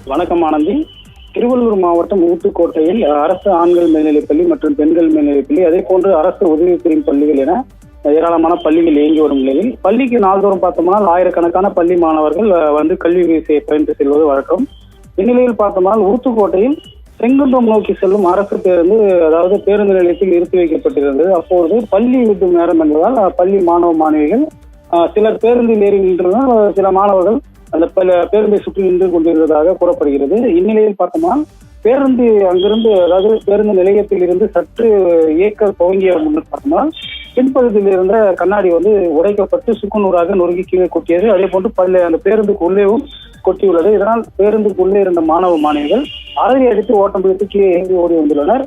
வணக்கம் ஆனந்தி. திருவள்ளூர் மாவட்டம் ஊத்துக்கோட்டையில் அரசு ஆண்கள் மேல்நிலைப்பள்ளி மற்றும் பெண்கள் மேல்நிலைப்பள்ளி, அதே போன்று அரசு உதவி பெறும் பள்ளிகள் என ஏராளமான பள்ளிகள் இயங்கி வரும் நிலையில் பள்ளிக்கு நாள்தோறும் பார்த்தோம்னால் ஆயிரக்கணக்கான பள்ளி மாணவர்கள் வந்து கல்வி பயின்று செல்வது வழக்கம். இந்நிலையில் பார்த்தோம்னால் ஊத்துக்கோட்டையில் செங்குன்றம் நோக்கி செல்லும் அரசு பேருந்து, அதாவது பேருந்து நிலையத்தில் நிறுத்தி வைக்கப்பட்டிருந்தது. அப்போது பள்ளி விடும் நேரம் என்பதால் பள்ளி மாணவ மாணவிகள் சிலர் பேருந்தில் ஏறி நின்றதால் சில மாணவர்கள் அந்த பேருந்தை சுற்றி நின்று கொண்டிருந்ததாக கூறப்படுகிறது. இந்நிலையில் பார்த்தோம்னா பேருந்து அங்கிருந்து, அதாவது பேருந்து நிலையத்தில் இருந்து சற்று இயக்க துவங்கிய முன்னர் பார்த்தோம்னா பின்பகுதியில் இருந்த கண்ணாடி வந்து உடைக்கப்பட்டு சுக்குநூறாக நொறுங்கி கீழே கொட்டியது. அதே போன்று அந்த பேருந்துக்கு உள்ளேவும் கொட்டியுள்ளது. இதனால் பேருந்துக்கு உள்ளே இருந்த மாணவ மாணவிகள் அலறி அடித்து ஓட்டம் பிடித்து கீழே இறங்கி ஓடி வந்துள்ளனர்.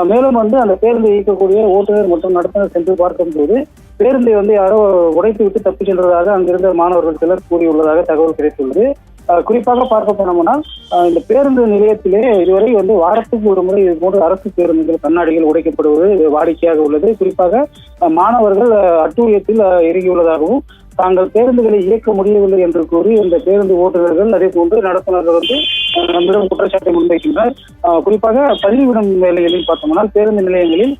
மேலும் வந்து அந்த பேருந்தை இயக்கக்கூடிய ஓட்டுநர் மற்றும் நடத்துனர் சென்று பார்க்கும்போது பேருந்தை வந்து யாரோ உடைத்து விட்டு தப்பி சென்றதாக அங்கிருந்த மாணவர்கள் சிலர் கூறியுள்ளதாக தகவல் கிடைத்துள்ளது. குறிப்பாக பார்க்க போனோம்னால் இந்த பேருந்து நிலையத்திலே இதுவரை வந்து வாரத்துக்கு ஒரு முறை இது போன்ற அரசு பேருந்துகள் கண்ணாடிகள் உடைக்கப்படுவது வாடிக்கையாக உள்ளது. குறிப்பாக மாணவர்கள் அட்டூழியத்தில் இறங்கியுள்ளதாகவும் தாங்கள் பேருந்துகளை இயக்க முடியவில்லை என்று கூறி இந்த பேருந்து ஓட்டுநர்கள் அதே போன்று நடத்துனர்கள் வந்து நம்மிடம் குற்றச்சாட்டை முன்வைக்கின்றனர். குறிப்பாக பள்ளிவிடும் வேலைகளில் பார்த்தோம்னா பேருந்து நிலையங்களில்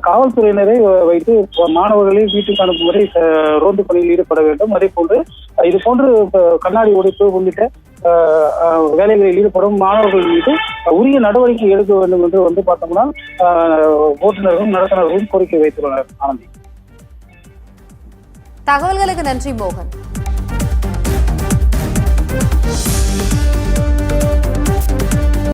காவல்துறையினரை வைத்து மாணவர்களை வீட்டுக்கு அனுப்பும் வரை ரோந்து பணியில் ஈடுபட வேண்டும். அதே போன்று இது போன்று கண்ணாடி உடைப்பு உள்ளிட்ட வேலைகளில் ஈடுபடும் மாணவர்கள் மீது உரிய நடவடிக்கை எடுக்க வேண்டும் என்று வந்து பார்த்தோம்னா ஓட்டுநர்களும் நடத்துனர்களும் கோரிக்கை வைத்துள்ளனர். ஆனந்தி, தகவல்களுக்கு நன்றி மோகன்.